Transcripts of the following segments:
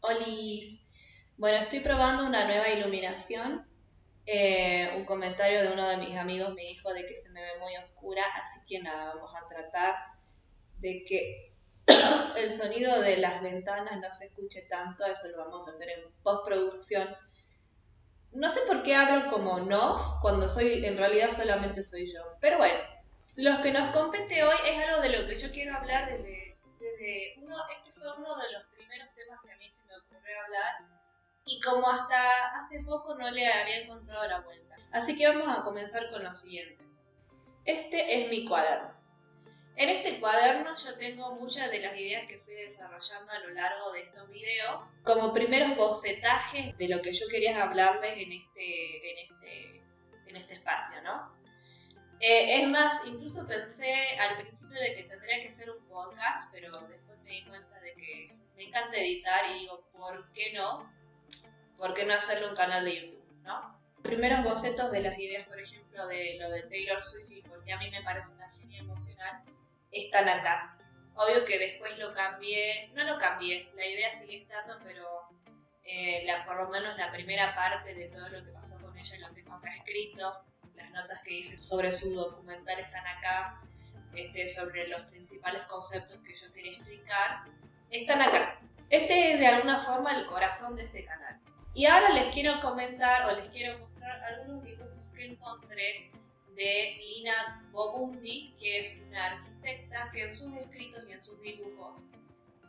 Olis. Bueno, estoy probando una nueva iluminación. Un comentario de uno de mis amigos me dijo de que se me ve muy oscura, así que nada, vamos a tratar de que el sonido de las ventanas no se escuche tanto. Eso lo vamos a hacer en postproducción. No sé por qué hablo como nos cuando en realidad solamente soy yo. Pero bueno, lo que nos compete hoy es algo de lo que yo quiero hablar este fue uno de los primeros temas que a mí se me ocurrió hablar y como hasta hace poco no le había encontrado la vuelta. Así que vamos a comenzar con lo siguiente. Este es mi cuaderno. En este cuaderno yo tengo muchas de las ideas que fui desarrollando a lo largo de estos videos, como primeros bocetajes de lo que yo quería hablarles en este espacio, ¿no? Es más, incluso pensé al principio de que tendría que ser un podcast, pero después me di cuenta de que me encanta editar y digo, ¿por qué no? ¿Por qué no hacerle un canal de YouTube, no? Primeros bocetos de las ideas, por ejemplo, de lo de Taylor Swift, porque a mí me parece una genia emocional, están acá. Obvio que después lo cambié, no lo cambié, la idea sigue estando, pero por lo menos la primera parte de todo lo que pasó con ella lo tengo acá escrito. Las notas que hice sobre su documental están acá, sobre los principales conceptos que yo quería explicar, están acá. Este es de alguna forma el corazón de este canal. Y ahora les quiero comentar o les quiero mostrar algunos dibujos que encontré de Lina Bobundi, que es una arquitecta que en sus escritos y en sus dibujos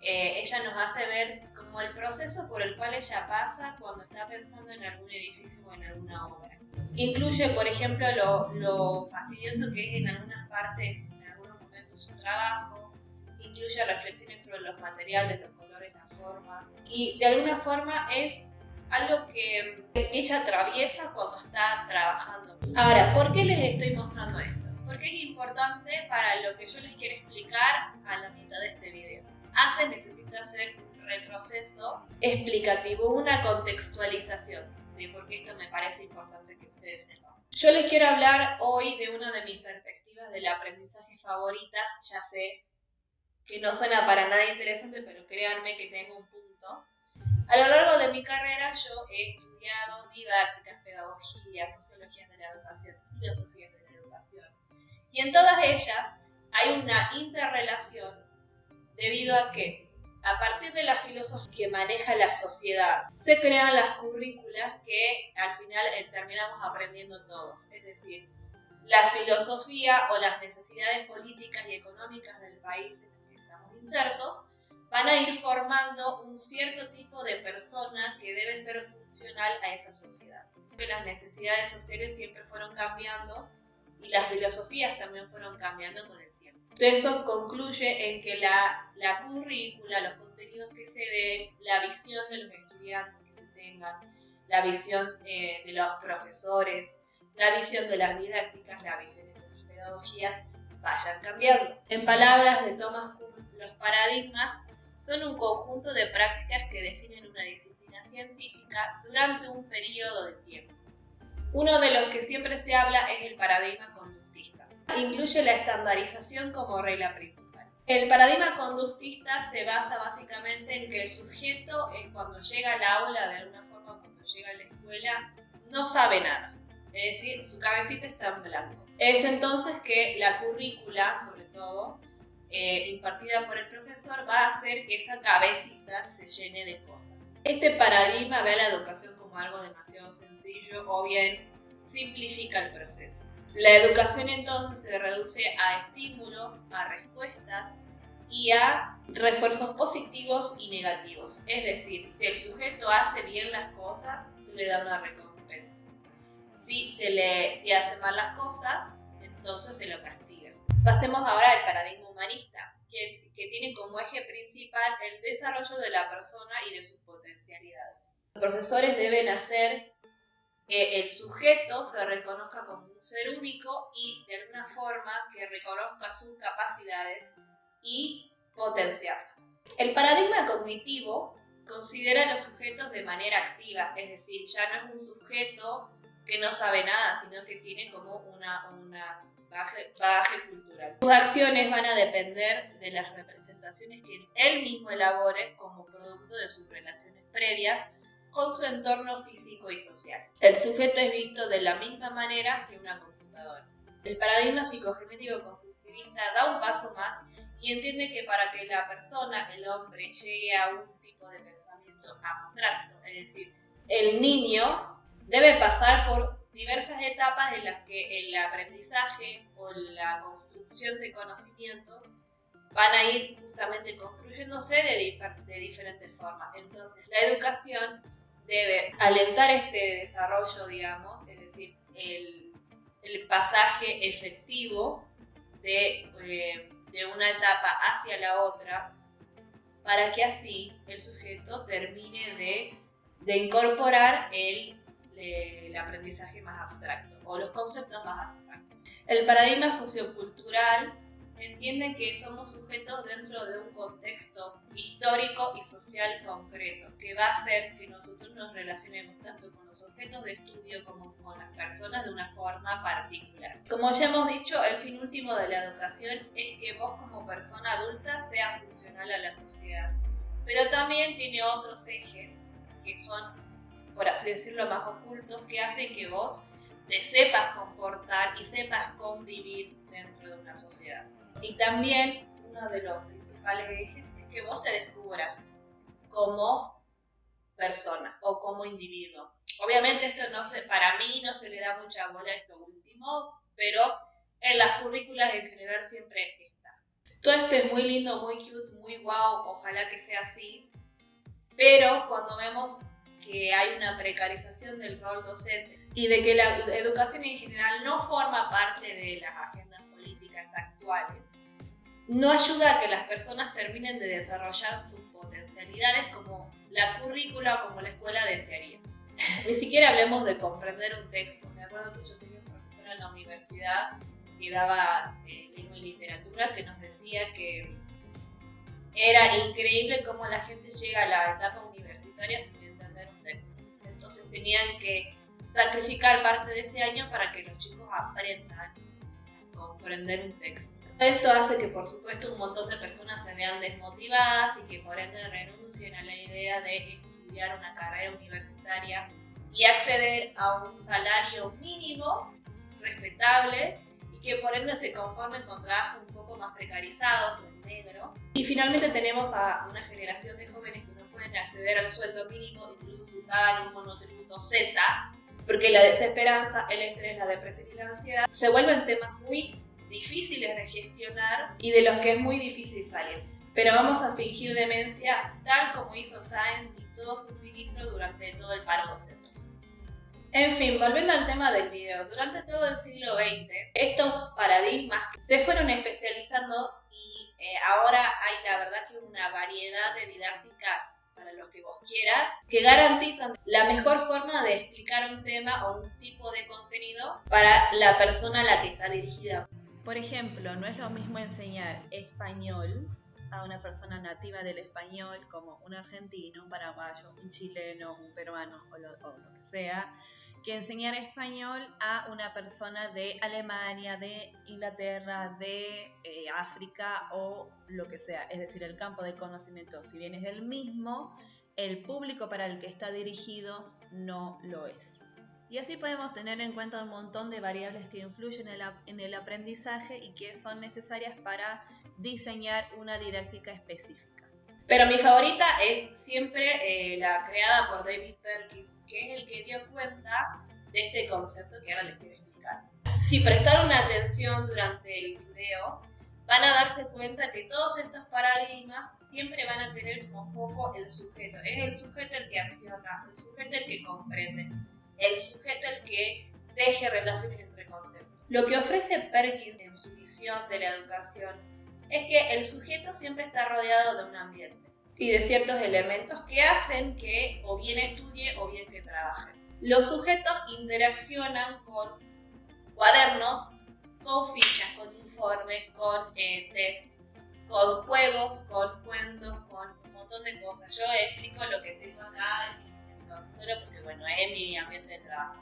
ella nos hace ver como el proceso por el cual ella pasa cuando está pensando en algún edificio o en alguna obra. Incluye, por ejemplo, lo fastidioso que es en algunas partes, en algunos momentos, su trabajo. Incluye reflexiones sobre los materiales, los colores, las formas. Y de alguna forma es algo que ella atraviesa cuando está trabajando. Ahora, ¿por qué les estoy mostrando esto? Porque es importante para lo que yo les quiero explicar a la mitad de este video. Antes necesito hacer un retroceso explicativo, una contextualización de por qué esto me parece importante que ustedes sepan. Yo les quiero hablar hoy de una de mis perspectivas del aprendizaje favoritas. Ya sé que no suena para nada interesante, pero créanme que tengo un punto. A lo largo de mi carrera yo he estudiado didácticas, pedagogía, sociología de la educación, filosofía de la educación. Y en todas ellas hay una interrelación debido a que a partir de la filosofía que maneja la sociedad se crean las currículas que al final terminamos aprendiendo todos. Es decir, la filosofía o las necesidades políticas y económicas del país en el que estamos insertos van a ir formando un cierto tipo de persona que debe ser funcional a esa sociedad. Las necesidades sociales siempre fueron cambiando y las filosofías también fueron cambiando con el tiempo. Entonces eso concluye en que la currícula, los contenidos que se den, la visión de los estudiantes que se tengan, la visión de los profesores, la visión de las didácticas, la visión de las pedagogías vayan cambiando. En palabras de Thomas Kuhn, los paradigmas son un conjunto de prácticas que definen una disciplina científica durante un periodo de tiempo. Uno de los que siempre se habla es el paradigma conductista. Incluye la estandarización como regla principal. El paradigma conductista se basa básicamente en que el sujeto, cuando llega al aula, de alguna forma, cuando llega a la escuela, no sabe nada. Es decir, su cabecita está en blanco. Es entonces que la currícula, sobre todo, impartida por el profesor, va a hacer que esa cabecita se llene de cosas. Este paradigma ve a la educación como algo demasiado sencillo o bien simplifica el proceso. La educación entonces se reduce a estímulos, a respuestas y a refuerzos positivos y negativos. Es decir, si el sujeto hace bien las cosas, se le da una recompensa. Si hace mal las cosas, entonces se lo castiga. Pasemos ahora al paradigma humanista, que tiene como eje principal el desarrollo de la persona y de sus potencialidades. Los profesores deben hacer que el sujeto se reconozca como un ser único y de alguna forma que reconozca sus capacidades y potenciarlas. El paradigma cognitivo considera a los sujetos de manera activa, es decir, ya no es un sujeto que no sabe nada, sino que tiene como una bagaje cultural. Sus acciones van a depender de las representaciones que él mismo elabore como producto de sus relaciones previas con su entorno físico y social. El sujeto es visto de la misma manera que una computadora. El paradigma psicogenético constructivista da un paso más y entiende que para que la persona, el hombre, llegue a un tipo de pensamiento abstracto, es decir, el niño debe pasar por diversas etapas en las que el aprendizaje o la construcción de conocimientos van a ir justamente construyéndose de diferentes formas. Entonces, la educación debe alentar este desarrollo, digamos, es decir, el pasaje efectivo de una etapa hacia la otra, para que así el sujeto termine de incorporar el aprendizaje más abstracto o los conceptos más abstractos. El paradigma sociocultural entiende que somos sujetos dentro de un contexto histórico y social concreto, que va a hacer que nosotros nos relacionemos tanto con los objetos de estudio como con las personas de una forma particular. Como ya hemos dicho, el fin último de la educación es que vos como persona adulta seas funcional a la sociedad, pero también tiene otros ejes que son, por así decirlo, más ocultos, que hacen que vos te sepas comportar y sepas convivir dentro de una sociedad. Y también uno de los principales ejes es que vos te descubras como persona o como individuo. Obviamente esto para mí no se le da mucha bola a esto último, pero en las currículas en general siempre está. Todo esto es muy lindo, muy cute, muy guau, ojalá que sea así, pero cuando vemos que hay una precarización del rol docente y de que la educación en general no forma parte de las agendas políticas actuales, no ayuda a que las personas terminen de desarrollar sus potencialidades como la currícula o como la escuela desearía. Ni siquiera hablemos de comprender un texto. Me acuerdo que yo tenía un profesor en la universidad que daba lengua y literatura que nos decía que era increíble cómo la gente llega a la etapa universitaria sin entender un texto. Entonces tenían que sacrificar parte de ese año para que los chicos aprendan a comprender un texto. Esto hace que, por supuesto, un montón de personas se vean desmotivadas y que por ende renuncien a la idea de estudiar una carrera universitaria y acceder a un salario mínimo respetable y que por ende se conformen con trabajos un poco más precarizados o en negro. Y finalmente tenemos a una generación de jóvenes que no pueden acceder al sueldo mínimo, incluso si pagan un monotributo Z, porque la desesperanza, el estrés, la depresión y la ansiedad se vuelven temas muy difíciles de gestionar y de los que es muy difícil salir. Pero vamos a fingir demencia tal como hizo Sáenz y todos sus ministros durante todo el paro docente. En fin, volviendo al tema del video, durante todo el siglo XX, estos paradigmas se fueron especializando y ahora hay la verdad que una variedad de didácticas para lo que vos quieras que garantizan la mejor forma de explicar un tema o un tipo de contenido para la persona a la que está dirigida. Por ejemplo, no es lo mismo enseñar español a una persona nativa del español como un argentino, un paraguayo, un chileno, un peruano o lo que sea, que enseñar español a una persona de Alemania, de Inglaterra, de África o lo que sea. Es decir, el campo de conocimiento, si bien es el mismo, el público para el que está dirigido no lo es. Y así podemos tener en cuenta un montón de variables que influyen en el aprendizaje y que son necesarias para diseñar una didáctica específica. Pero mi favorita es siempre la creada por David Perkins, que es el que dio cuenta de este concepto que ahora les quiero explicar. Si prestaron atención durante el video, van a darse cuenta que todos estos paradigmas siempre van a tener como foco el sujeto. Es el sujeto el que acciona, el sujeto el que comprende, el sujeto el que teje relaciones entre conceptos. Lo que ofrece Perkins en su visión de la educación es que el sujeto siempre está rodeado de un ambiente y de ciertos elementos que hacen que o bien estudie o bien que trabaje. Los sujetos interaccionan con cuadernos, con fichas, con informes, con test, con juegos, con cuentos, con un montón de cosas. Yo explico lo que tengo acá en mi consultorio porque, bueno, es mi ambiente de trabajo.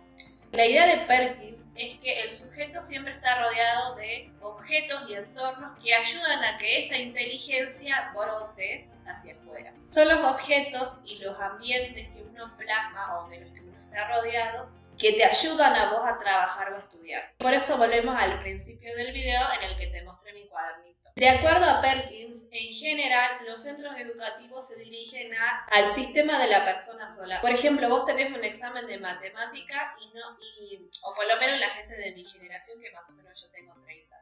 La idea de Perkins es que el sujeto siempre está rodeado de objetos y entornos que ayudan a que esa inteligencia brote hacia afuera. Son los objetos y los ambientes que uno plasma o de los que uno está rodeado que te ayudan a vos a trabajar o a estudiar. Por eso volvemos al principio del video en el que te mostré mi cuadernito. De acuerdo a Perkins, en general los centros educativos se dirigen al sistema de la persona sola. Por ejemplo, vos tenés un examen de matemática o por lo menos la gente de mi generación, que más o menos yo tengo 30,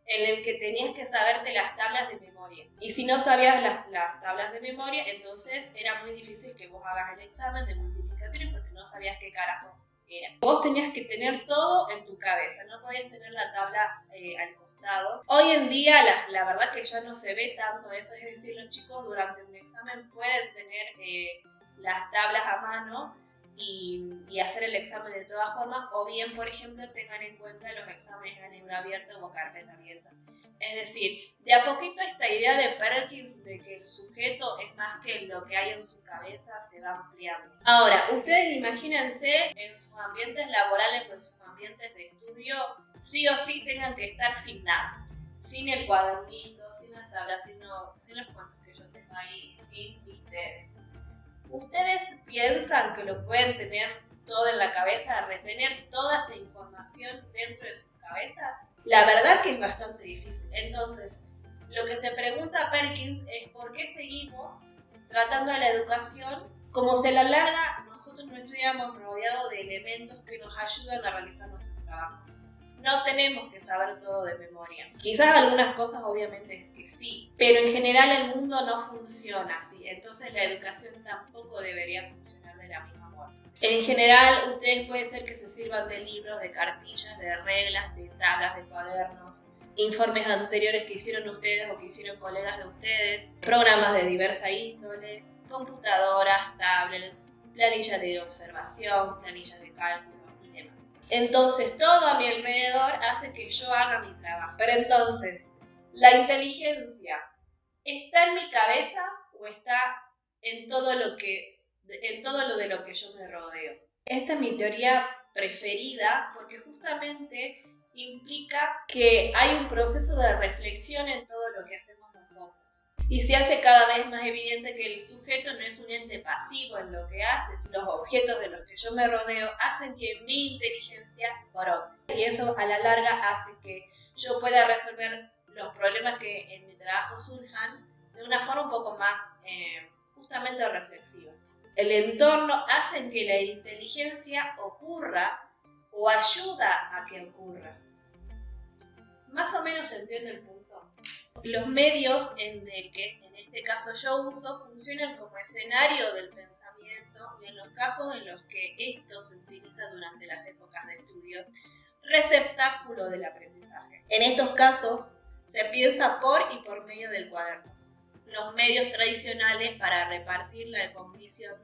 en el que tenías que saberte las tablas de memoria. Y si no sabías las tablas de memoria, entonces era muy difícil que vos hagas el examen de multiplicaciones porque no sabías qué carajo era. Vos tenías que tener todo en tu cabeza, no podías tener la tabla al costado. Hoy en día la verdad que ya no se ve tanto eso, es decir, los chicos durante un examen pueden tener las tablas a mano y hacer el examen de todas formas, o bien, por ejemplo, tengan en cuenta los exámenes a libro abierto o carpeta abierta. Es decir, de a poquito esta idea de Perkins de que el sujeto es más que lo que hay en su cabeza se va ampliando. Ahora, ustedes imagínense en sus ambientes laborales o en sus ambientes de estudio, sí o sí tengan que estar sin nada. Sin el cuadernito, sin las tablas, sin los cuentos que yo tengo ahí, sin ustedes. ¿Ustedes piensan que lo pueden tener todo en la cabeza, retener toda esa información dentro de sus cabezas? La verdad que es bastante difícil. Entonces, lo que se pregunta Perkins es por qué seguimos tratando a la educación como si a la larga nosotros no estuviéramos rodeados de elementos que nos ayudan a realizar nuestros trabajos. No tenemos que saber todo de memoria. Quizás algunas cosas obviamente que sí, pero en general el mundo no funciona así. Entonces la educación tampoco debería funcionar de la misma forma. En general ustedes puede ser que se sirvan de libros, de cartillas, de reglas, de tablas, de cuadernos, informes anteriores que hicieron ustedes o que hicieron colegas de ustedes, programas de diversa índole, computadoras, tablets, planillas de observación, planillas de cálculo. Entonces todo a mi alrededor hace que yo haga mi trabajo. Pero entonces, ¿la inteligencia está en mi cabeza o está en todo lo de lo que yo me rodeo? Esta es mi teoría preferida porque justamente implica que hay un proceso de reflexión en todo lo que hacemos nosotros. Y se hace cada vez más evidente que el sujeto no es un ente pasivo en lo que hace. Los objetos de los que yo me rodeo hacen que mi inteligencia brote. Y eso a la larga hace que yo pueda resolver los problemas que en mi trabajo surjan de una forma un poco más justamente reflexiva. El entorno hace que la inteligencia ocurra o ayuda a que ocurra. Más o menos se entiende el punto. Los medios en este caso yo uso funcionan como escenario del pensamiento y en los casos en los que esto se utiliza durante las épocas de estudio, receptáculo del aprendizaje. En estos casos se piensa por y por medio del cuaderno. Los medios tradicionales para repartir la cognición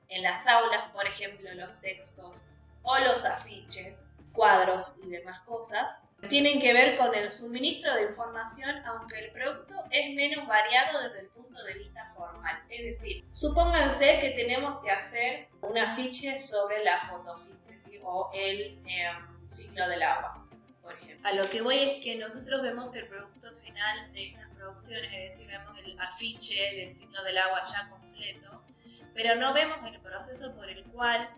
en las aulas, por ejemplo los textos o los afiches, cuadros y demás cosas, tienen que ver con el suministro de información, aunque el producto es menos variado desde el punto de vista formal. Es decir, supónganse que tenemos que hacer un afiche sobre la fotosíntesis o el ciclo del agua, por ejemplo. A lo que voy es que nosotros vemos el producto final de estas producciones, es decir, vemos el afiche del ciclo del agua ya completo, pero no vemos el proceso por el cual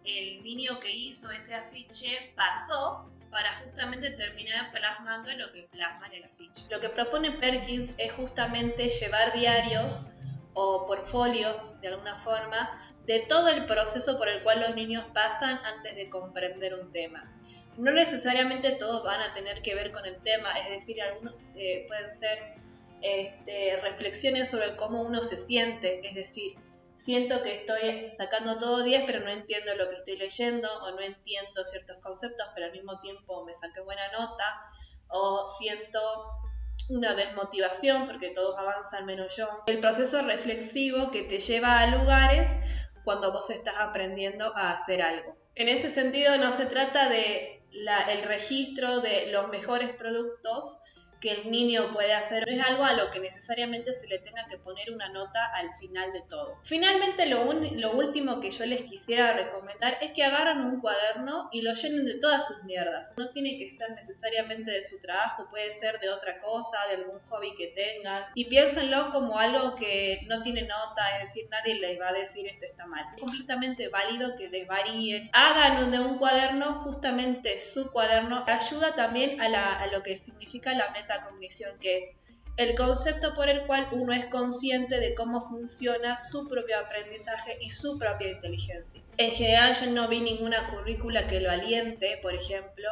el niño que hizo ese afiche pasó para justamente terminar plasmando lo que plasma en el afiche. Lo que propone Perkins es justamente llevar diarios o portfolios, de alguna forma, de todo el proceso por el cual los niños pasan antes de comprender un tema. No necesariamente todos van a tener que ver con el tema, es decir, algunos pueden ser reflexiones sobre cómo uno se siente, es decir, siento que estoy sacando todo 10, pero no entiendo lo que estoy leyendo, o no entiendo ciertos conceptos, pero al mismo tiempo me saqué buena nota, o siento una desmotivación porque todos avanzan menos yo. El proceso reflexivo que te lleva a lugares cuando vos estás aprendiendo a hacer algo. En ese sentido no se trata de el registro de los mejores productos, que el niño puede hacer, no es algo a lo que necesariamente se le tenga que poner una nota al final de todo. Finalmente, lo último que yo les quisiera recomendar es que agarren un cuaderno y lo llenen de todas sus mierdas. No tiene que ser necesariamente de su trabajo, puede ser de otra cosa, de algún hobby que tengan, y piénsenlo como algo que no tiene nota, es decir, nadie les va a decir esto está mal. Es completamente válido que desvaríen, hagan de un cuaderno justamente su cuaderno. Ayuda también a lo que significa la metacognición, que es el concepto por el cual uno es consciente de cómo funciona su propio aprendizaje y su propia inteligencia. En general yo no vi ninguna currícula que lo aliente, por ejemplo,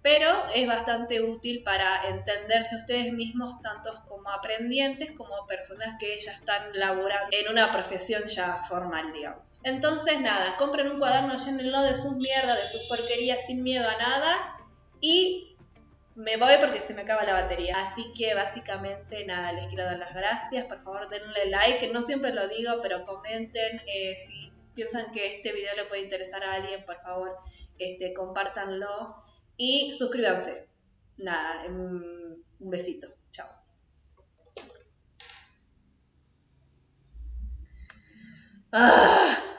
pero es bastante útil para entenderse ustedes mismos tantos como aprendientes como personas que ya están laburando en una profesión ya formal, digamos. Entonces nada, compren un cuaderno, llénenlo de sus mierdas, de sus porquerías sin miedo a nada y me voy porque se me acaba la batería. Así que básicamente nada, les quiero dar las gracias. Por favor denle like, que no siempre lo digo, pero comenten si piensan que este video le puede interesar a alguien, por favor compártanlo y suscríbanse. Nada, un besito. Chao. ¡Ah!